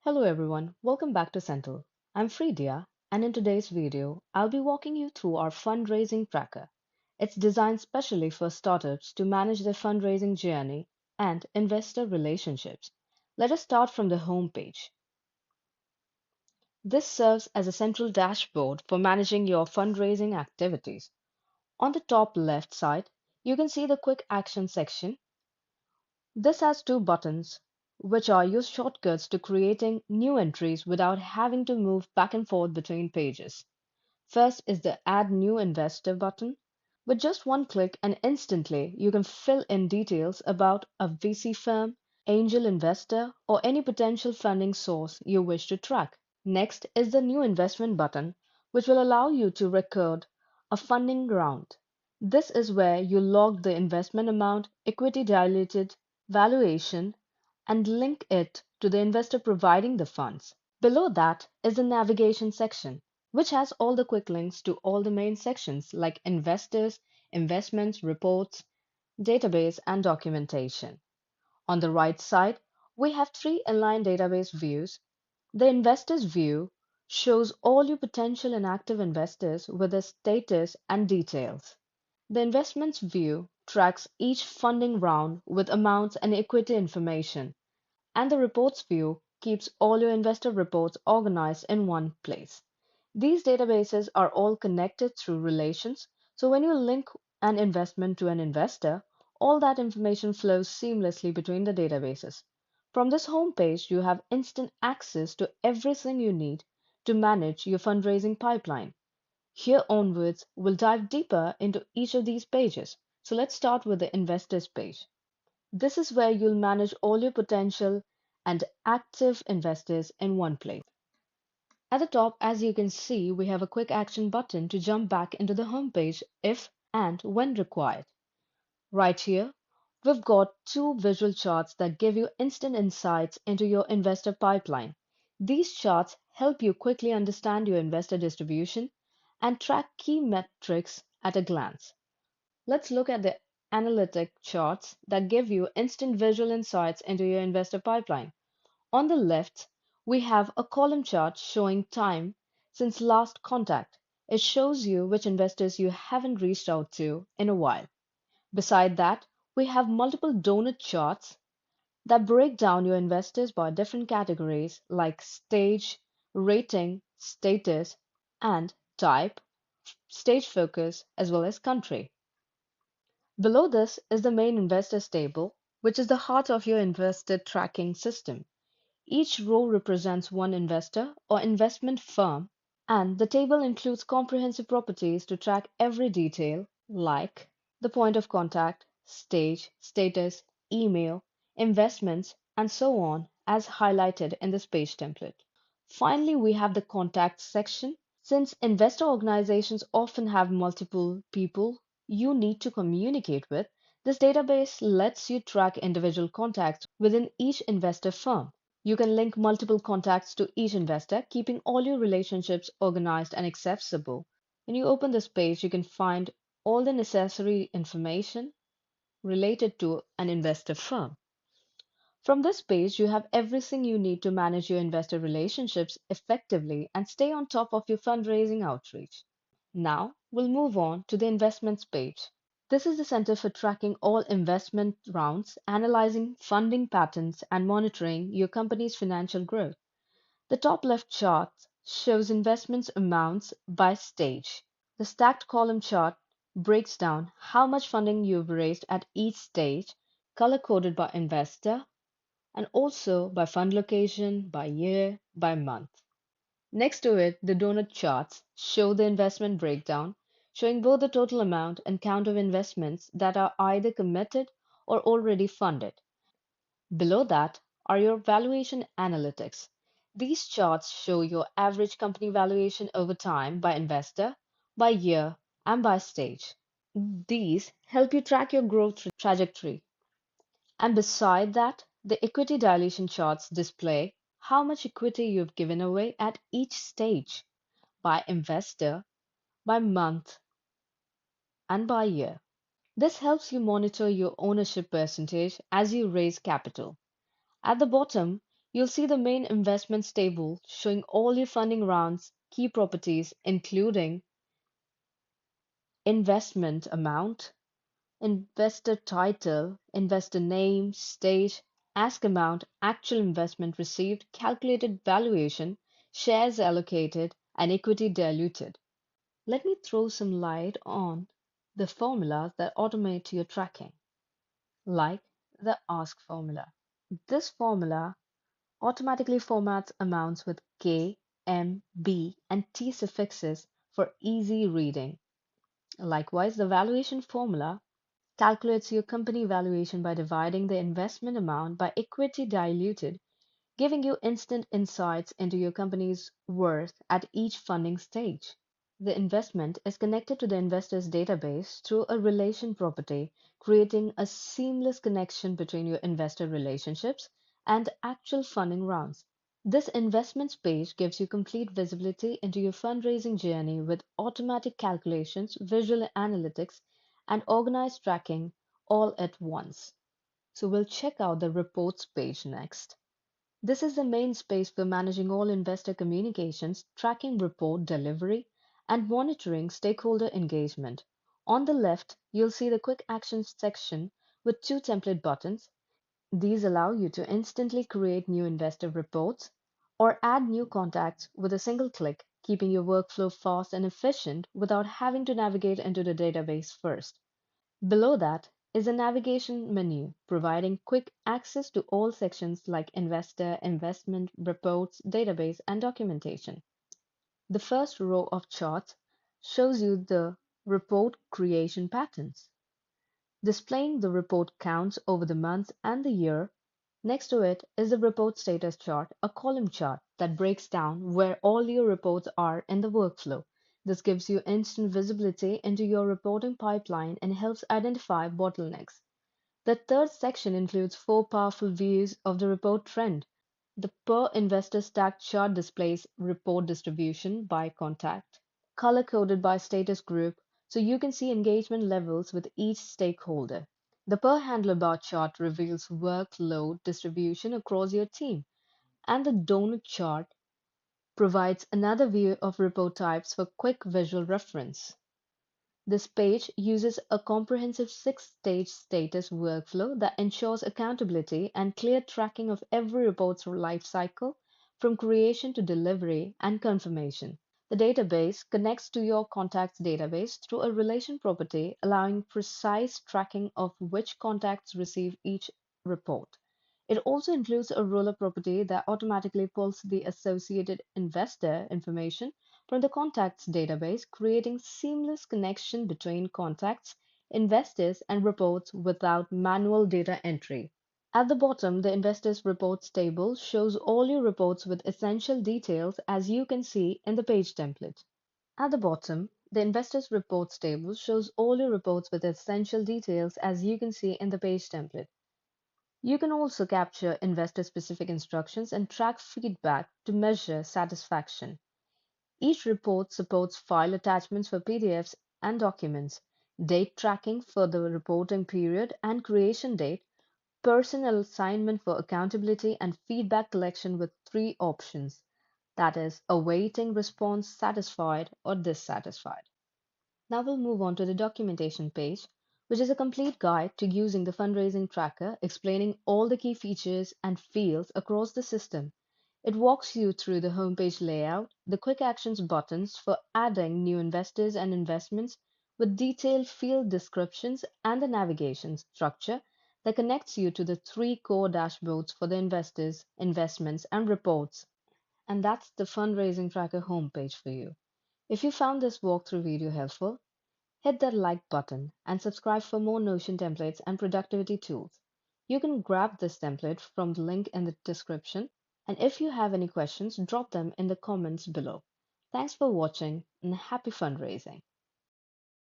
Hello everyone, welcome back to Central. I'm Freedia, and in today's video, I'll be walking you through our fundraising tracker. It's designed specially for startups to manage their fundraising journey and investor relationships. Let us start from the home page. This serves as a central dashboard for managing your fundraising activities. On the top left side, you can see the quick action section. This has two buttons, which are your shortcuts to creating new entries without having to move back and forth between pages. First is the Add New Investor button. With just one click and instantly, you can fill in details about a VC firm, angel investor, or any potential funding source you wish to track. Next is the New Investment button, which will allow you to record a funding round. This is where you log the investment amount, equity diluted, valuation, and link it to the investor providing the funds. Below that is the navigation section, which has all the quick links to all the main sections like investors, investments, reports, database, and documentation. On the right side, we have three inline database views. The investors view shows all your potential and active investors with their status and details. The investments view tracks each funding round with amounts and equity information, and the reports view keeps all your investor reports organized in one place. These databases are all connected through relations, so when you link an investment to an investor, all that information flows seamlessly between the databases. From this homepage, you have instant access to everything you need to manage your fundraising pipeline. Here onwards, we'll dive deeper into each of these pages. So let's start with the investors page. This is where you'll manage all your potential and active investors in one place. At the top, as you can see, we have a quick action button to jump back into the home page if and when required. Right here, we've got two visual charts that give you instant insights into your investor pipeline. These charts help you quickly understand your investor distribution and track key metrics at a glance. Let's look at the analytic charts that give you instant visual insights into your investor pipeline. On the left, we have a column chart showing time since last contact. It shows you which investors you haven't reached out to in a while. Beside that, we have multiple donut charts that break down your investors by different categories like stage, rating, status, and type, stage focus, as well as country. Below this is the main investors table, which is the heart of your investor tracking system. Each row represents one investor or investment firm, and the table includes comprehensive properties to track every detail like the point of contact, stage, status, email, investments, and so on, as highlighted in this page template. Finally, we have the contact section. Since investor organizations often have multiple people you need to communicate with, this database lets you track individual contacts within each investor firm. You can link multiple contacts to each investor, keeping all your relationships organized and accessible. When you open this page, you can find all the necessary information related to an investor firm. From this page, you have everything you need to manage your investor relationships effectively and stay on top of your fundraising outreach. Now, we'll move on to the investments page. This is the center for tracking all investment rounds, analyzing funding patterns, and monitoring your company's financial growth. The top left chart shows investments amounts by stage. The stacked column chart breaks down how much funding you've raised at each stage, color coded by investor, and also by fund location, by year, by month. Next to it, the donut charts show the investment breakdown, showing both the total amount and count of investments that are either committed or already funded. Below that are your valuation analytics. These charts show your average company valuation over time by investor, by year, and by stage. These help you track your growth trajectory. And beside that, the equity dilution charts display how much equity you've given away at each stage by investor, by month, and by year. This helps you monitor your ownership percentage as you raise capital. At the bottom, you'll see the main investments table showing all your funding rounds, key properties, including investment amount, investor title, investor name, stage, ask amount, actual investment received, calculated valuation, shares allocated, and equity diluted. Let me throw some light on the formulas that automate your tracking, like the ask formula. This formula automatically formats amounts with K, M, B, and T suffixes for easy reading. Likewise, the valuation formula calculates your company valuation by dividing the investment amount by equity diluted, giving you instant insights into your company's worth at each funding stage. The investment is connected to the investor's database through a relation property, creating a seamless connection between your investor relationships and actual funding rounds. This investments page gives you complete visibility into your fundraising journey with automatic calculations, visual analytics, and organized tracking all at once. So we'll check out the reports page next. This is the main space for managing all investor communications, tracking report delivery, and monitoring stakeholder engagement. On the left, you'll see the Quick Actions section with two template buttons. These allow you to instantly create new investor reports or add new contacts with a single click, keeping your workflow fast and efficient without having to navigate into the database first. Below that is a navigation menu providing quick access to all sections like investor, investment, reports, database, and documentation. The first row of charts shows you the report creation patterns, displaying the report counts over the month and the year. Next to it is the report status chart, a column chart that breaks down where all your reports are in the workflow. This gives you instant visibility into your reporting pipeline and helps identify bottlenecks. The third section includes four powerful views of the report trend. The per investor stack chart displays report distribution by contact, color coded by status group, so you can see engagement levels with each stakeholder. The per handler bar chart reveals workload distribution across your team, and the donut chart provides another view of report types for quick visual reference. This page uses a comprehensive six-stage status workflow that ensures accountability and clear tracking of every report's lifecycle from creation to delivery and confirmation. The database connects to your contacts database through a relation property, allowing precise tracking of which contacts receive each report. It also includes a roller property that automatically pulls the associated investor information from the contacts database, creating seamless connection between contacts, investors, and reports without manual data entry. At the bottom, the investors reports table shows all your reports with essential details as you can see in the page template. At the bottom, the investors reports table shows all your reports with essential details as you can see in the page template. You can also capture investor-specific instructions and track feedback to measure satisfaction. Each report supports file attachments for PDFs and documents, date tracking for the reporting period and creation date, personal assignment for accountability, and feedback collection with three options, that is, awaiting response, satisfied, or dissatisfied. Now we'll move on to the documentation page, which is a complete guide to using the fundraising tracker, explaining all the key features and fields across the system. It walks you through the homepage layout, the quick actions buttons for adding new investors and investments with detailed field descriptions, and the navigation structure that connects you to the three core dashboards for the investors, investments, and reports. And that's the fundraising tracker homepage for you. If you found this walkthrough video helpful, hit that like button and subscribe for more Notion templates and productivity tools. You can grab this template from the link in the description, and if you have any questions, drop them in the comments below. Thanks for watching and happy fundraising.